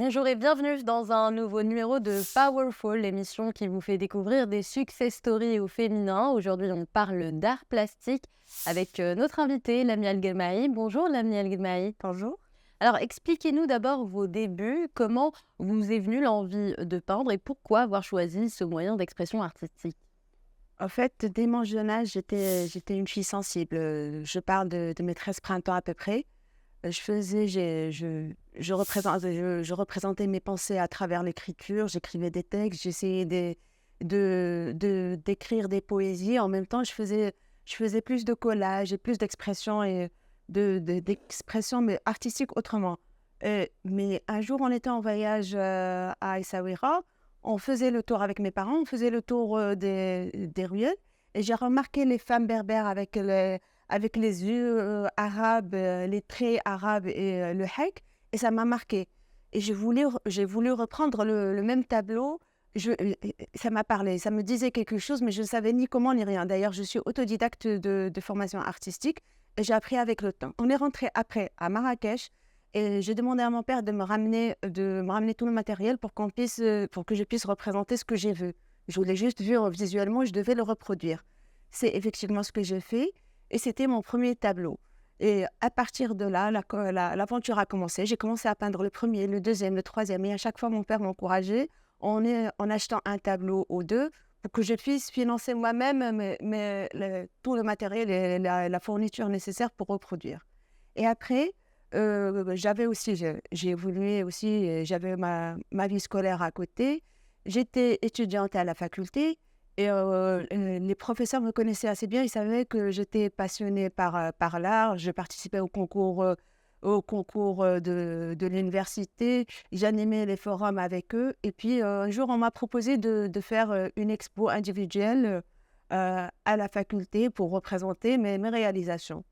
Bonjour et bienvenue dans un nouveau numéro de Powerful, l'émission qui vous fait découvrir des success stories au féminin. Aujourd'hui, on parle d'art plastique avec notre invitée, Lamia El-Ghelmaï. Bonjour Lamia El-Ghelmaï. Bonjour. Alors, expliquez-nous d'abord vos débuts, comment vous est venue l'envie de peindre et pourquoi avoir choisi ce moyen d'expression artistique. En fait, dès mon jeune âge, j'étais une fille sensible. Je parle de mes 13 printemps à peu près. Je faisais, je représentais mes pensées à travers l'écriture. J'écrivais des textes, j'essayais d'écrire des poésies. En même temps, je faisais plus de collages et plus d'expression et d'expression, mais artistique autrement. Mais un jour, on était en voyage à Essaouira. On faisait le tour avec mes parents, on faisait le tour des ruelles. Et j'ai remarqué les femmes berbères avec les yeux arabes, les traits arabes et le hek. Et ça m'a marqué. Et j'ai voulu reprendre le même tableau. Ça m'a parlé, ça me disait quelque chose, mais je ne savais ni comment ni rien. D'ailleurs, je suis autodidacte de formation artistique et j'ai appris avec le temps. On est rentré après à Marrakech. Et j'ai demandé à mon père de me ramener tout le matériel pour pour que je puisse représenter ce que j'ai vu. Je voulais juste vu visuellement, je devais le reproduire. C'est effectivement ce que j'ai fait et c'était mon premier tableau. Et à partir de là, l'aventure a commencé. J'ai commencé à peindre le premier, le deuxième, le troisième. Et à chaque fois, mon père m'encourageait en achetant un tableau ou deux pour que je puisse financer moi-même tout le matériel et la fourniture nécessaire pour reproduire. Et après, j'ai évolué aussi, j'avais ma vie scolaire à côté. J'étais étudiante à la faculté et les professeurs me connaissaient assez bien. Ils savaient que j'étais passionnée par l'art. Je participais au concours de l'université. J'animais les forums avec eux. Et puis, un jour, on m'a proposé de faire une expo individuelle à la faculté pour représenter mes réalisations.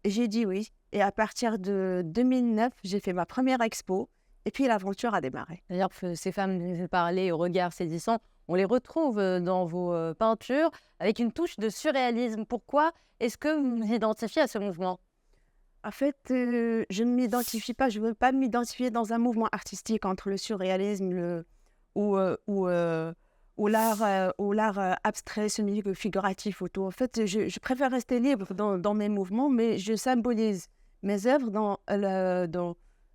Et j'ai dit oui. Et à partir de 2009, j'ai fait ma première expo. Et puis l'aventure a démarré. D'ailleurs, ces femmes dont vous parlez au regard saisissant, on les retrouve dans vos peintures avec une touche de surréalisme. Pourquoi est-ce que vous vous identifiez à ce mouvement? En fait, je ne m'identifie pas, je ne veux pas m'identifier dans un mouvement artistique entre le surréalisme ou, euh, ou, euh, ou l'art abstrait, semi-figuratif autour. En fait, je préfère rester libre dans mes mouvements, mais je symbolise mes œuvres dans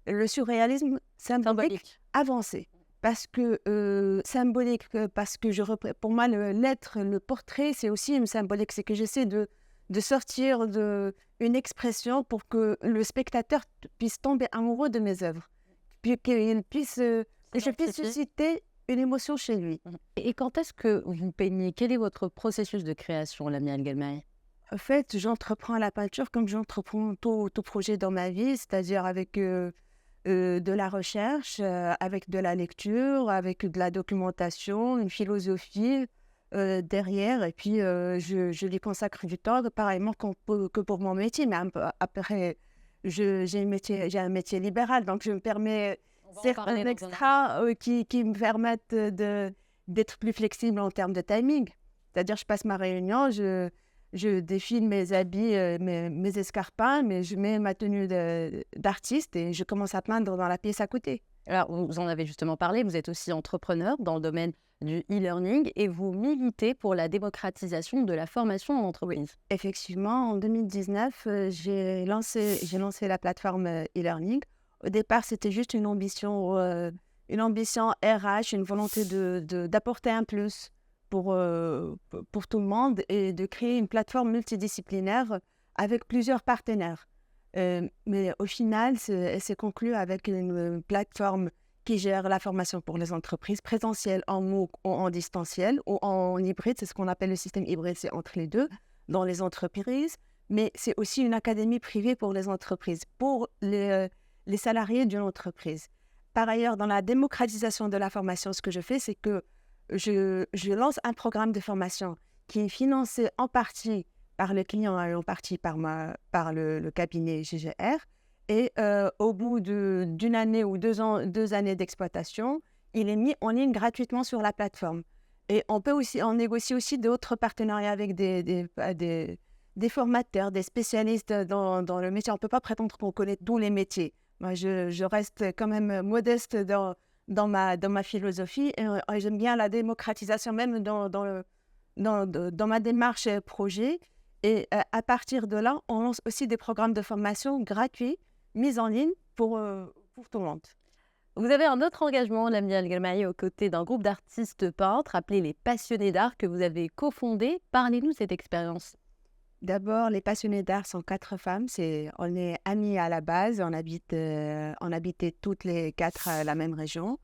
le surréalisme symbolique Symbolique. avancé. Parce que symbolique, parce que pour moi, l'être, le portrait, c'est aussi une symbolique. C'est que j'essaie de sortir une expression pour que le spectateur puisse tomber amoureux de mes œuvres, puis que je puisse S'identifier. susciter une émotion chez lui. Et quand est-ce que vous peignez? Quel est votre processus de création, Lamia El-Ghelmaï? En fait, j'entreprends la peinture comme j'entreprends tout projet dans ma vie, c'est-à-dire avec de la recherche, avec de la lecture, avec de la documentation, une philosophie derrière. Et puis, je lui consacre du temps, pareillement que pour mon métier. Mais après, j'ai un métier libéral, donc je me permets On va en certains parler dans un instant. extras qui me permettent d'être plus flexible en termes de timing. C'est-à-dire, je passe ma réunion, je défile mes habits, mes escarpins, mais je mets ma tenue d'artiste et je commence à peindre dans la pièce à côté. Alors, vous en avez justement parlé, vous êtes aussi entrepreneur dans le domaine du e-learning et vous militez pour la démocratisation de la formation en entreprise. Effectivement, en 2019, j'ai lancé la plateforme e-learning. Au départ, c'était juste une ambition RH, une volonté d'apporter un plus pour tout le monde et de créer une plateforme multidisciplinaire avec plusieurs partenaires. Mais au final, elle s'est conclue avec une plateforme qui gère la formation pour les entreprises, présentielle en MOOC ou en distanciel ou en hybride. C'est ce qu'on appelle le système hybride, c'est entre les deux, dans les entreprises. Mais c'est aussi une académie privée pour les entreprises, pour les salariés d'une entreprise. Par ailleurs, dans la démocratisation de la formation, ce que je fais, c'est que je lance un programme de formation qui est financé en partie par le client et en partie par le cabinet GGR. Et au bout d'une année ou 2 années d'exploitation, il est mis en ligne gratuitement sur la plateforme. Et on négocie aussi d'autres partenariats avec des formateurs, des spécialistes dans le métier. On ne peut pas prétendre qu'on connaît tous les métiers. Moi, je reste quand même modeste dans ma philosophie et j'aime bien la démocratisation même dans ma démarche projet. Et à partir de là, on lance aussi des programmes de formation gratuits mis en ligne pour tout le monde. Vous avez un autre engagement, Lamia El-Gamaï, aux côtés d'un groupe d'artistes peintres appelé les Passionnés d'art que vous avez cofondé. Parlez-nous de cette expérience. D'abord, les passionnés d'art sont 4 femmes. On est amies à la base. On habitait toutes les 4 la même région.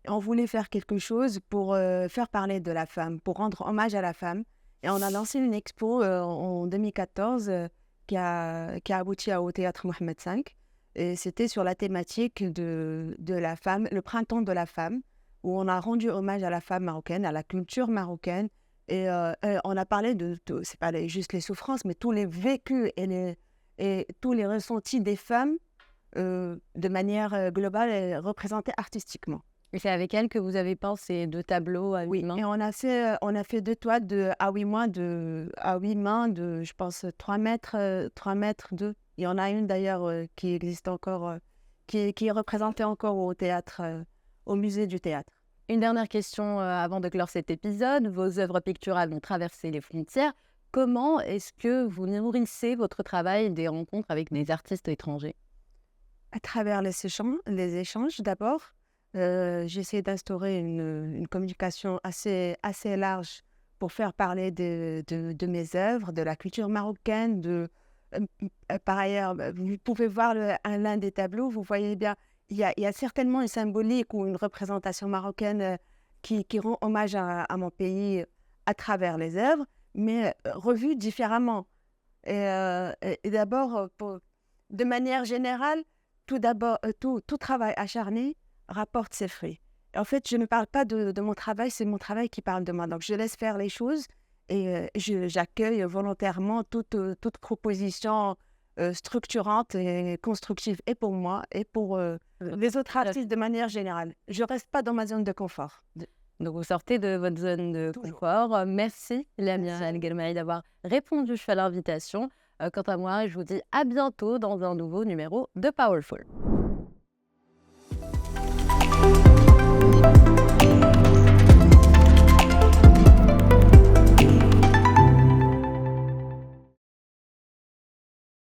Et on voulait faire quelque chose pour faire parler de la femme, pour rendre hommage à la femme. Et on a lancé une expo en 2014 qui a abouti au théâtre Mohamed V. Et c'était sur la thématique de la femme, le printemps de la femme, où on a rendu hommage à la femme marocaine, à la culture marocaine. Et on a parlé c'est pas juste les souffrances, mais tous les vécus et tous les ressentis des femmes de manière globale et représentées artistiquement. Et c'est avec elle que vous avez peint ces 2 tableaux à 8 Oui, mains. et on a fait 2 toiles à 8 mains, je pense, 3 mètres, 3 mètres 2. Il y en a une d'ailleurs qui existe encore, qui est représentée encore au théâtre, au musée du théâtre. Une dernière question avant de clore cet épisode. Vos œuvres picturales ont traversé les frontières. Comment est-ce que vous nourrissez votre travail des rencontres avec des artistes étrangers? À travers les échanges d'abord, j'essaie d'instaurer une communication assez large pour faire parler de mes œuvres, de la culture marocaine. Par ailleurs, vous pouvez voir l'un des tableaux, vous voyez bien, il y a certainement une symbolique ou une représentation marocaine qui rend hommage à mon pays à travers les œuvres, mais revues différemment. Et d'abord, de manière générale, tout travail acharné rapporte ses fruits. Et en fait, je ne parle pas de mon travail, c'est mon travail qui parle de moi. Donc, je laisse faire les choses et j'accueille volontairement toute proposition structurante et constructive, et pour moi, et pour les autres artistes de manière générale. Je ne reste pas dans ma zone de confort. Donc, vous sortez de votre zone de Toujours. confort. Merci, Lamia Merci. El-Gamaï, d'avoir répondu à l'invitation. Quant à moi, je vous dis à bientôt dans un nouveau numéro de Powerful.